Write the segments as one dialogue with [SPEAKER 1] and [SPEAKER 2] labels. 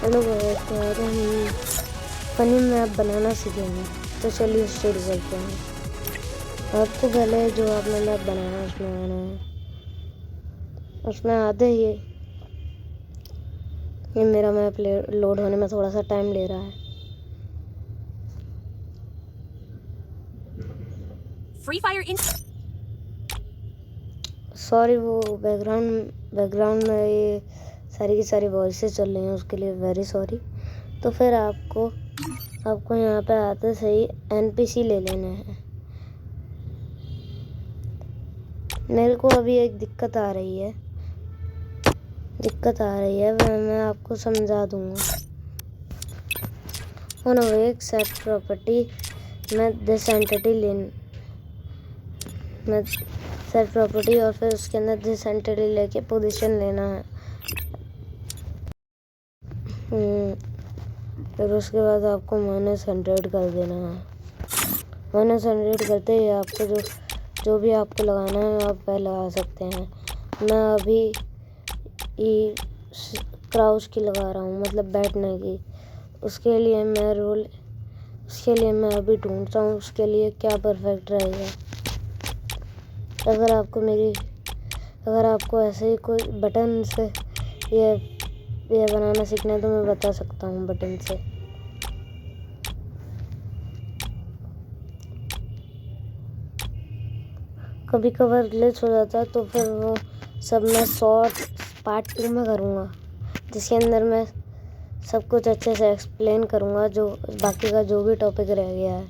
[SPEAKER 1] Hello guys, तो आज हम फनी मैप बनाना सीखेंगे। तो चलिए शुरू करते हैं। आपको पहले जो आपने मैप बनाया उसमें आना है। उसमें आते ही ये मेरा मैप लोड होने में थोड़ा सा टाइम ले रहा है।
[SPEAKER 2] Free Fire in
[SPEAKER 1] सॉरी, वो बैकग्राउंड में ये सारी की सारी वॉइसेस चल रही हैं, उसके लिए वेरी सॉरी। तो फिर आपको यहाँ पे आते सही NPC ले लेना है। मेरे को अभी एक दिक्कत आ रही है वह मैं आपको समझा दूंगा। ऑन एक सेट प्रॉपर्टी में दिस एंटिटी में सेट प्रॉपर्टी और फिर उसके अंदर दिस एंटिटी लेके पोजीशन लेना है। फिर उसके बाद आपको -100 कर देना है। -100 करते ही आपको जो भी आपको लगाना है आप वह लगा सकते हैं। मैं अभी क्राउच की लगा रहा हूँ, मतलब बैठने की। उसके लिए मैं अभी ढूंढ रहा हूँ उसके लिए क्या परफेक्ट रहेगा। अगर आपको ऐसे ही कोई बटन से ये बनाना सीखना है तो मैं बता सकता हूँ बटन से। कभी कभार ग्लिच हो जाता है तो फिर वो सब मैं शॉर्ट पार्ट 2 में करूँगा, जिसके अंदर मैं सब कुछ अच्छे से एक्सप्लेन करूँगा, जो बाकी का जो भी टॉपिक रह गया है।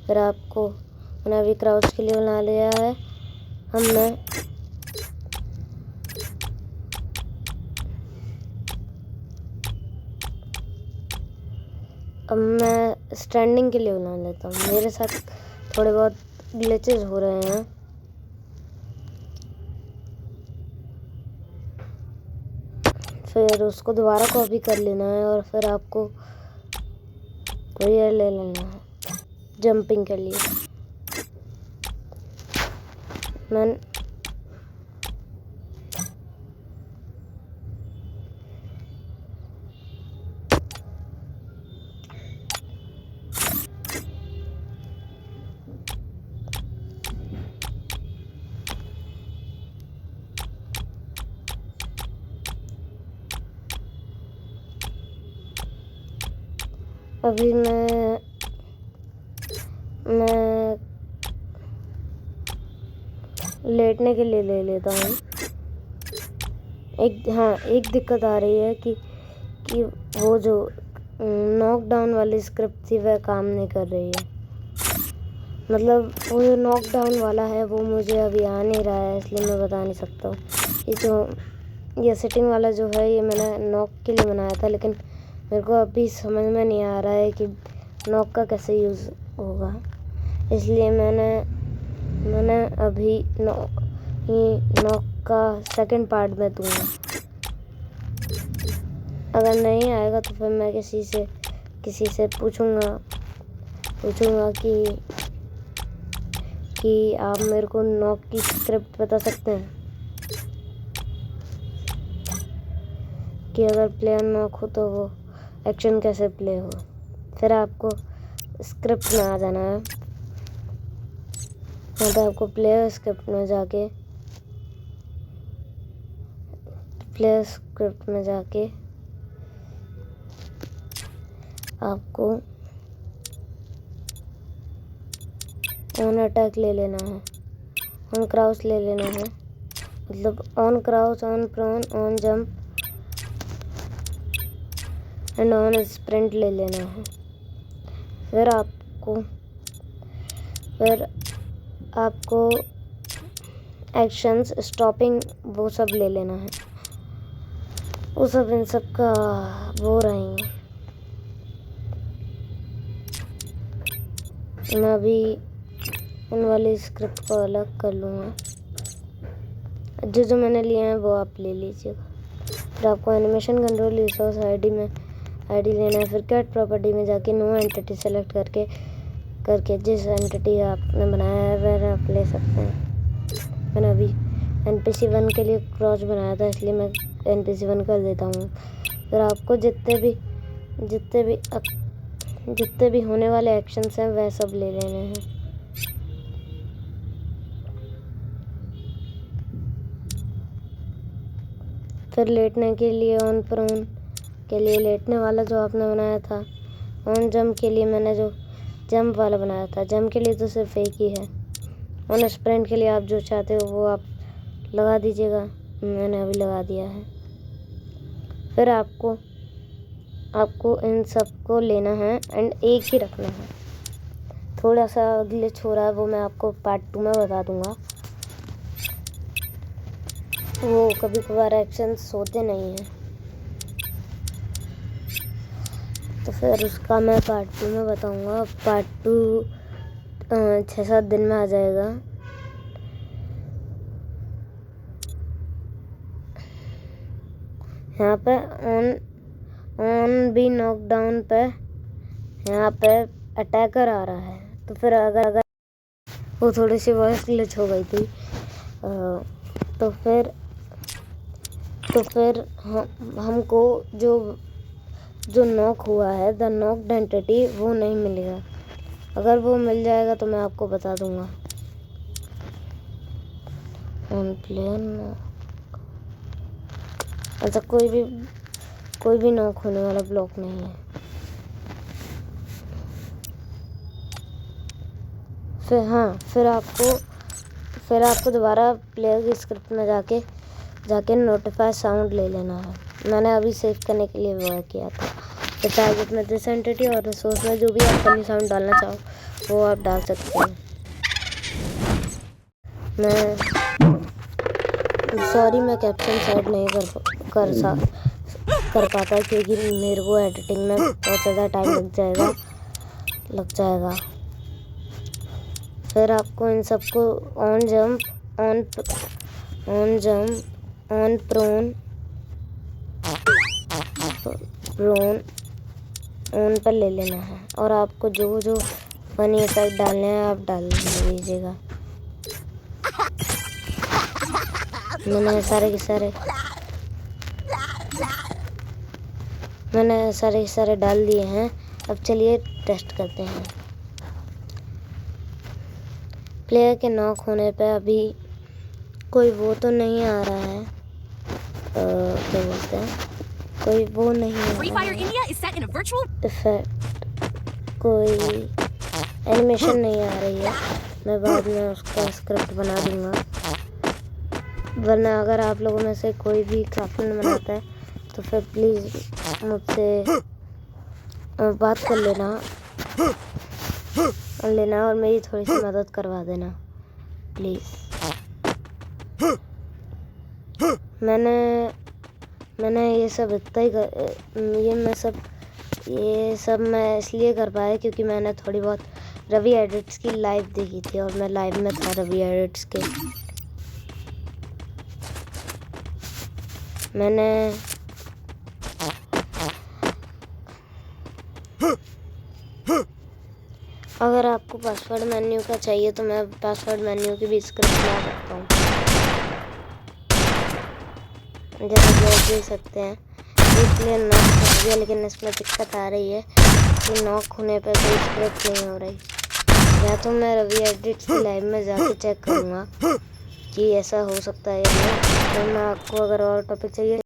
[SPEAKER 1] फिर आपको मैंने अभी क्राउच के लिए बना लिया है। अब मैं स्टैंडिंग के लिए बना लेता हूँ। मेरे साथ थोड़े बहुत ग्लिचेस हो रहे हैं। फिर उसको दोबारा कॉपी कर लेना है और फिर आपको ये ले लेना है जंपिंग के लिए। मैं अभी मैं लेटने के लिए ले लेता हूँ। एक दिक्कत आ रही है कि वो जो नॉकडाउन वाली स्क्रिप्ट थी वह काम नहीं कर रही है। मतलब वो जो नॉकडाउन वाला है वो मुझे अभी आ नहीं रहा है, इसलिए मैं बता नहीं सकता हूँ। ये सेटिंग वाला जो है ये मैंने नॉक के लिए बनाया था, लेकिन मेरे को अभी समझ में नहीं आ रहा है कि नॉक का कैसे यूज़ होगा। इसलिए मैंने अभी नॉक का सेकंड पार्ट में दूंगा। अगर नहीं आएगा तो फिर मैं किसी से पूछूंगा कि आप मेरे को नॉक की स्क्रिप्ट बता सकते हैं कि अगर प्लेयर नॉक हो तो वो एक्शन कैसे प्ले हो। फिर आपको स्क्रिप्ट में आ जाना है। यहाँ पे आपको प्लेयर स्क्रिप्ट में जाके आपको ऑन अटैक ले लेना है, ऑन क्राउच ले लेना है, मतलब on crouch, on prone, on jump and on sprint ले लेना है। फिर आपको एक्शंस, स्टॉपिंग, वो सब ले लेना है। वो सब इन सब का वो रहेंगे। मैं अभी उन वाली स्क्रिप्ट को अलग कर लूँगा। जो मैंने लिए हैं वो आप ले लीजिएगा। फिर आपको एनिमेशन कंट्रोल रिसोर्स आईडी लेना है। फिर कैट प्रॉपर्टी में जाके नो एंटिटी सेलेक्ट करके जिस एंटिटी आपने बनाया है वह आप ले सकते हैं। मैंने अभी NPC 1 के लिए क्रॉच बनाया था, इसलिए मैं NPC 1 कर देता हूँ। फिर आपको जितने भी होने वाले एक्शंस हैं वह सब ले लेने हैं। फिर लेटने के लिए ऑन प्रोन के लिए लेटने वाला जो आपने बनाया था, ऑन जंप के लिए मैंने जो जंप वाला बनाया था, जंप के लिए तो सिर्फ एक ही है। ऑन स्प्रिंट के लिए आप जो चाहते हो वो आप लगा दीजिएगा, मैंने अभी लगा दिया है। फिर आपको इन सब को लेना है एंड एक ही रखना है। थोड़ा सा ग्लिच हो रहा है वो मैं आपको पार्ट 2 में बता दूंगा। वो कभी कभार एक्शंस होते नहीं हैं, तो फिर उसका मैं पार्ट 2 में बताऊंगा। पार्ट 2 6-7 दिन में आ जाएगा। यहाँ पे ऑन भी नॉकडाउन पे यहाँ पे अटैकर आ रहा है, तो फिर अगर वो थोड़ी सी वॉइस ग्लिच हो गई थी, तो फिर हमको जो नॉक हुआ है, द नॉक्ड एंटिटी, वो नहीं मिलेगा। अगर वो मिल जाएगा तो मैं आपको बता दूंगा। ऑन प्लेयर नॉक, अच्छा कोई भी नॉक होने वाला ब्लॉक नहीं है। फिर आपको दोबारा प्लेयर की स्क्रिप्ट में जाके नोटिफाई साउंड ले लेना है। मैंने अभी सेव करने के लिए वो किया था। तो टारगेट में दिस एंटिटी और रिसोर्स में जो भी आप फनी साउंड डालना चाहो वो आप डाल सकते हैं। मैं कैप्शन सेट नहीं कर पाता क्योंकि मेरे को एडिटिंग में बहुत ज़्यादा टाइम लग जाएगा। फिर आपको इन सबको on jump, on prone on पर ले लेना है और आपको जो फनी इफेक्ट डालने हैं आप डाल दीजिएगा। मैंने सारे के सारे डाल दिए हैं। अब चलिए टेस्ट करते हैं। प्लेयर के नॉक होने पे अभी कोई वो तो नहीं आ रहा है, क्या बोलते हैं, कोई वो नहीं आ रहा है इफेक्ट, कोई एनिमेशन नहीं आ रही है। मैं बाद में उसका स्क्रिप्ट बना दूंगा। वरना अगर आप लोगों में से कोई भी क्राफ्टमैन बनाता है तो फिर प्लीज़ मुझसे बात कर लेना और मेरी थोड़ी सी मदद करवा देना प्लीज़। मैंने ये सब मैं इसलिए कर पाया क्योंकि मैंने थोड़ी बहुत रवि एडिट्स की लाइव देखी थी और मैं लाइव में था रवि एडिट्स के। अगर आपको पासवर्ड मेन्यू का चाहिए तो मैं पासवर्ड मेन्यू की भी स्क्रिप्ट बना सकता हूँ, जैसे देख सकते हैं। इसलिए नॉक हो गया, लेकिन इसमें दिक्कत आ रही है कि नॉक होने पर कोई स्क्रिप्ट नहीं हो रही। या तो मैं रवि एडिट्स की लाइव में जाके चेक करूँगा कि ऐसा हो सकता है या नहीं। तो मैं आपको अगर और टॉपिक चाहिए